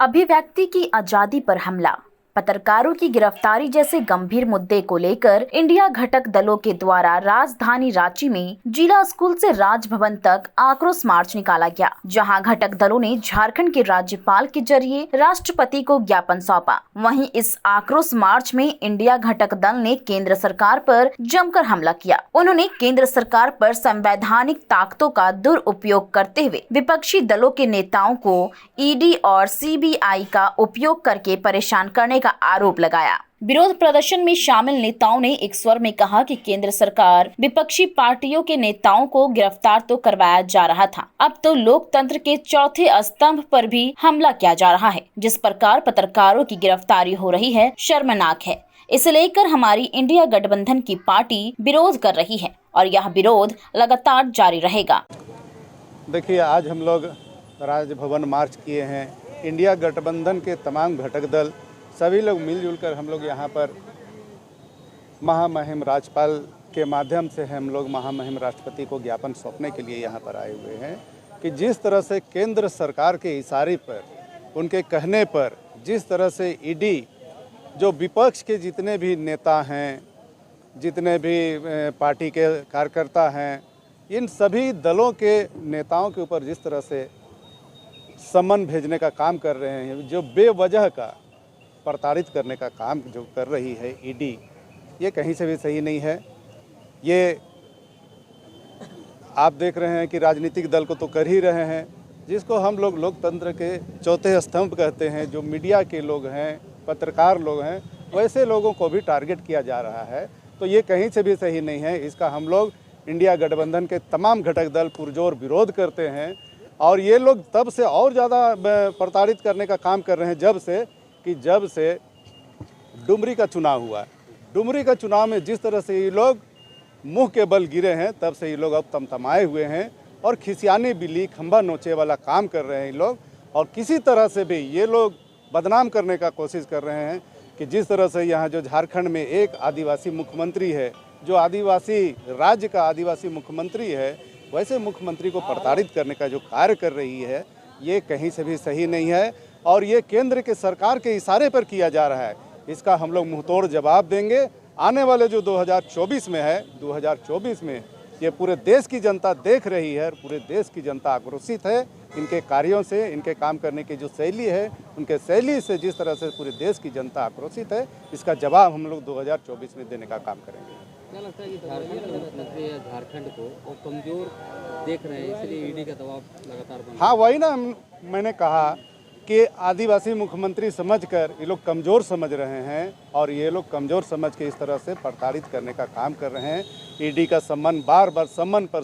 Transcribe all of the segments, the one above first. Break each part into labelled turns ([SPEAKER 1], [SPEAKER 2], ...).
[SPEAKER 1] अभिव्यक्ति की आजादी पर हमला, पत्रकारों की गिरफ्तारी जैसे गंभीर मुद्दे को लेकर इंडिया घटक दलों के द्वारा राजधानी रांची में जिला स्कूल से राजभवन तक आक्रोश मार्च निकाला गया, जहां घटक दलों ने झारखंड के राज्यपाल के जरिए राष्ट्रपति को ज्ञापन सौंपा। वहीं इस आक्रोश मार्च में इंडिया घटक दल ने केंद्र सरकार पर जमकर हमला किया। उन्होंने केंद्र सरकार पर संवैधानिक ताकतों का दुरुपयोग करते हुए विपक्षी दलों के नेताओं को ईडी और सीबीआई का उपयोग करके परेशान करने का आरोप लगाया। विरोध प्रदर्शन में शामिल नेताओं ने एक स्वर में कहा कि केंद्र सरकार विपक्षी पार्टियों के नेताओं को गिरफ्तार तो करवाया जा रहा था, अब तो लोकतंत्र के चौथे स्तंभ पर भी हमला किया जा रहा है। जिस प्रकार पत्रकारों की गिरफ्तारी हो रही है, शर्मनाक है। इसे लेकर हमारी इंडिया गठबंधन की पार्टी विरोध कर रही है और यह विरोध लगातार जारी रहेगा।
[SPEAKER 2] देखिए, आज हम लोग राजभवन मार्च किए हैं। इंडिया गठबंधन के तमाम घटक दल सभी लोग मिलजुल कर हम लोग यहाँ पर महामहिम राज्यपाल के माध्यम से हम लोग महामहिम राष्ट्रपति को ज्ञापन सौंपने के लिए यहाँ पर आए हुए हैं कि जिस तरह से केंद्र सरकार के इशारे पर, उनके कहने पर, जिस तरह से ईडी जो विपक्ष के जितने भी नेता हैं, जितने भी पार्टी के कार्यकर्ता हैं, इन सभी दलों के नेताओं के ऊपर जिस तरह से समन भेजने का काम कर रहे हैं, जो बेवजह का प्रताड़ित करने का काम जो कर रही है ईडी, ये कहीं से भी सही नहीं है। ये आप देख रहे हैं कि राजनीतिक दल को तो कर ही रहे हैं, जिसको हम लोग लोकतंत्र के चौथे स्तंभ कहते हैं, जो मीडिया के लोग हैं, पत्रकार लोग हैं, वैसे लोगों को भी टारगेट किया जा रहा है। तो ये कहीं से भी सही नहीं है। इसका हम लोग इंडिया गठबंधन के तमाम घटक दल पुरजोर विरोध करते हैं और ये लोग तब से और ज़्यादा प्रताड़ित करने का काम कर रहे हैं जब से डुमरी का चुनाव हुआ। डुमरी का चुनाव में जिस तरह से ये लोग मुंह के बल गिरे हैं, तब से ये लोग अब तमतमाए हुए हैं और खिसियाने बिल्ली खंभा नोचे वाला काम कर रहे हैं ये लोग। और किसी तरह से भी ये लोग बदनाम करने का कोशिश कर रहे हैं कि जिस तरह से यहाँ जो झारखंड में एक आदिवासी मुख्यमंत्री है, जो आदिवासी राज्य का आदिवासी मुख्यमंत्री है, वैसे मुख्यमंत्री को प्रताड़ित करने का जो कार्य कर रही है, ये कहीं से भी सही नहीं है और ये केंद्र के सरकार के इशारे पर किया जा रहा है। इसका हम लोग मुंहतोड़ जवाब देंगे। आने वाले जो 2024 में है, 2024 में ये पूरे देश की जनता देख रही है और पूरे देश की जनता आक्रोशित है इनके कार्यों से, इनके काम करने की जो शैली है, उनके शैली से जिस तरह से पूरे देश की जनता आक्रोशित है, इसका जवाब हम लोग 2024 में देने का काम करेंगे।
[SPEAKER 3] क्या लगता है कि झारखंड के मुख्यमंत्री या झारखंड को वो कमजोर देख रहे हैं, इसलिए ईडी का दबाव लगातार बन रहा है?
[SPEAKER 2] हाँ, वही ना मैंने कहा कि आदिवासी मुख्यमंत्री समझकर ये लोग कमज़ोर समझ रहे हैं और ये लोग कमज़ोर समझ के इस तरह से प्रताड़ित करने का काम कर रहे हैं। ईडी का सम्मान बार बार सम्मान पर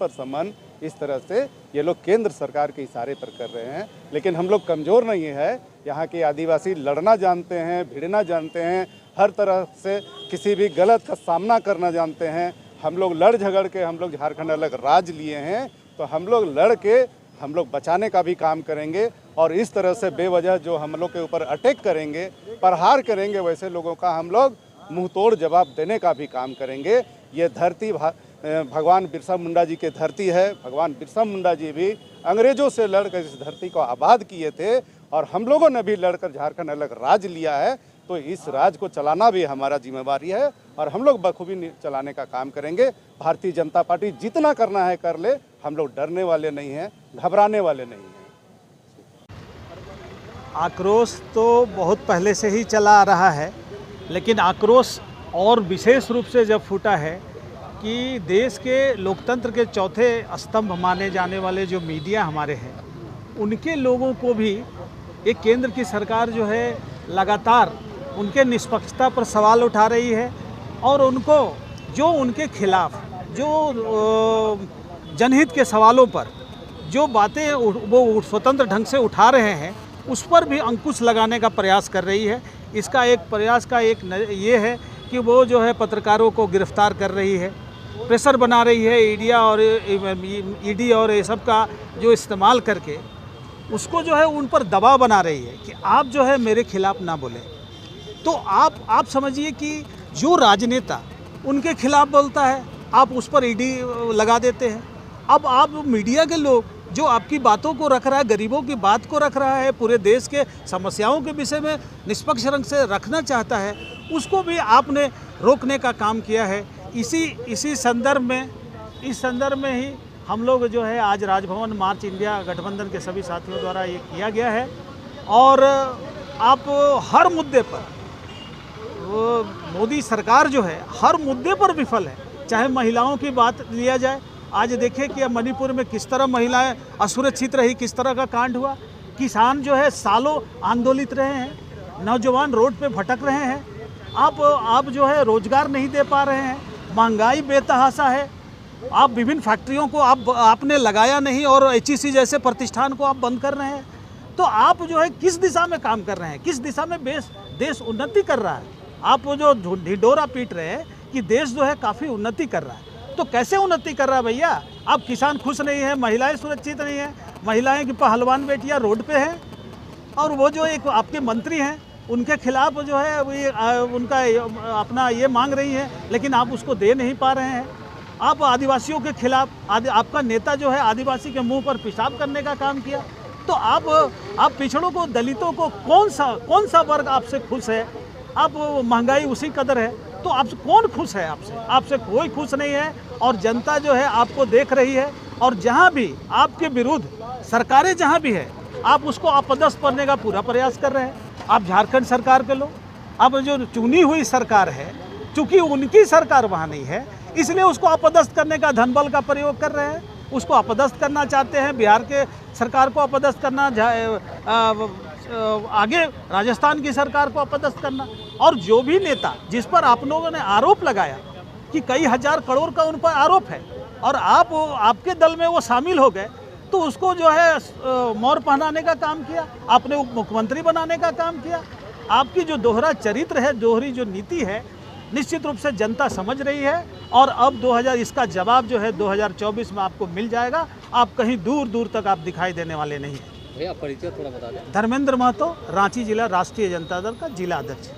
[SPEAKER 2] सम्मान इस तरह से ये लोग केंद्र सरकार के इशारे पर कर रहे हैं। लेकिन हम लोग कमज़ोर नहीं है। यहाँ के आदिवासी लड़ना जानते हैं, भिड़ना जानते हैं, हर तरह से किसी भी गलत का सामना करना जानते हैं। हम लोग लड़ झगड़ के हम लोग झारखंड अलग राज लिए हैं, तो हम लोग लड़ के हम लोग बचाने का भी काम करेंगे और इस तरह से बेवजह जो हम लोग के ऊपर अटैक करेंगे, प्रहार करेंगे, वैसे लोगों का हम लोग मुंहतोड़ जवाब देने का भी काम करेंगे। ये धरती भगवान बिरसा मुंडा जी की धरती है। भगवान बिरसा मुंडा जी भी अंग्रेजों से लड़कर इस धरती को आबाद किए थे और हम लोगों ने भी लड़कर झारखंड अलग राज लिया है। तो इस राज को चलाना भी हमारा जिम्मेवारी है और हम लोग बखूबी चलाने का काम करेंगे। भारतीय जनता पार्टी जितना करना है कर ले, हम लोग डरने वाले नहीं हैं, घबराने वाले नहीं हैं।
[SPEAKER 4] आक्रोश तो बहुत पहले से ही चला आ रहा है, लेकिन आक्रोश और विशेष रूप से जब फूटा है कि देश के लोकतंत्र के चौथे स्तंभ माने जाने वाले जो मीडिया हमारे हैं, उनके लोगों को भी एक केंद्र की सरकार जो है लगातार उनके निष्पक्षता पर सवाल उठा रही है और उनको जो उनके खिलाफ जो जनहित के सवालों पर जो बातें वो स्वतंत्र ढंग से उठा रहे हैं, उस पर भी अंकुश लगाने का प्रयास कर रही है। इसका एक प्रयास का एक ये है कि वो जो है पत्रकारों को गिरफ्तार कर रही है, प्रेशर बना रही है ईडी और ये सब का जो इस्तेमाल करके उसको जो है उन पर दबाव बना रही है कि आप जो है मेरे खिलाफ ना बोलें। तो आप समझिए कि जो राजनेता उनके खिलाफ बोलता है, आप उस पर ईडी लगा देते हैं। अब आप मीडिया के लोग जो आपकी बातों को रख रहा है, गरीबों की बात को रख रहा है, पूरे देश के समस्याओं के विषय में निष्पक्ष रंग से रखना चाहता है, उसको भी आपने रोकने का काम किया है। इसी संदर्भ में ही हम लोग जो है आज राजभवन मार्च इंडिया गठबंधन के सभी साथियों द्वारा ये किया गया है। और आप हर मुद्दे पर मोदी सरकार जो है हर मुद्दे पर विफल है। चाहे महिलाओं की बात लिया जाए, आज देखिए कि मणिपुर में किस तरह महिलाएं असुरक्षित रही, किस तरह का कांड हुआ। किसान जो है सालों आंदोलित रहे हैं, नौजवान रोड पे भटक रहे हैं। आप जो है रोजगार नहीं दे पा रहे हैं, महंगाई बेतहाशा है। आप विभिन्न फैक्ट्रियों को आपने लगाया नहीं और HEC जैसे प्रतिष्ठान को आप बंद कर रहे हैं। तो आप जो है किस दिशा में काम कर रहे हैं, किस दिशा में देश उन्नति कर रहा है? आप जो ढिंडोरा पीट रहे हैं कि देश जो है काफ़ी उन्नति कर रहा है, तो कैसे उन्नति कर रहा है भैया? आप किसान खुश नहीं है, महिलाएं सुरक्षित नहीं है, महिलाएं की पहलवान बेटियां रोड पे हैं, और वो जो एक आपके मंत्री हैं उनके खिलाफ जो है उनका अपना ये मांग रही है, लेकिन आप उसको दे नहीं पा रहे हैं। आप आदिवासियों के खिलाफ, आपका नेता जो है आदिवासी के मुंह पर पेशाब करने का काम किया। तो आप पिछड़ों को, दलितों को, कौन सा वर्ग आपसे खुश है? आप महंगाई उसी कदर है, तो आपसे कौन खुश है? आपसे कोई खुश नहीं है। और जनता जो है आपको देख रही है, और जहाँ भी आपके विरुद्ध सरकारें जहाँ भी है, आप उसको अपदस्थ करने का पूरा प्रयास कर रहे हैं। आप झारखंड सरकार के लोग, अब जो चुनी हुई सरकार है, चूंकि उनकी सरकार वहाँ नहीं है, इसलिए उसको अपदस्थ करने का धनबल का प्रयोग कर रहे हैं। उसको अपदस्थ करना चाहते हैं, बिहार के सरकार को अपदस्थ करना, आगे राजस्थान की सरकार को अपदस्थ करना। और जो भी नेता जिस पर आप लोगों ने आरोप लगाया कि कई हजार करोड़ का उन पर आरोप है, और आपके दल में वो शामिल हो गए, तो उसको जो है मोर पहनाने का काम किया, आपने उप मुख्यमंत्री बनाने का काम किया। आपकी जो दोहरा चरित्र है, दोहरी जो नीति है, निश्चित रूप से जनता समझ रही है। और अब इसका जवाब जो है 2024 में आपको मिल जाएगा। आप कहीं दूर दूर तक आप दिखाई देने वाले नहीं हैं।
[SPEAKER 3] भैया परिचय थोड़ा बता दें।
[SPEAKER 4] धर्मेंद्र महतो, रांची जिला राष्ट्रीय जनता दल का जिला अध्यक्ष।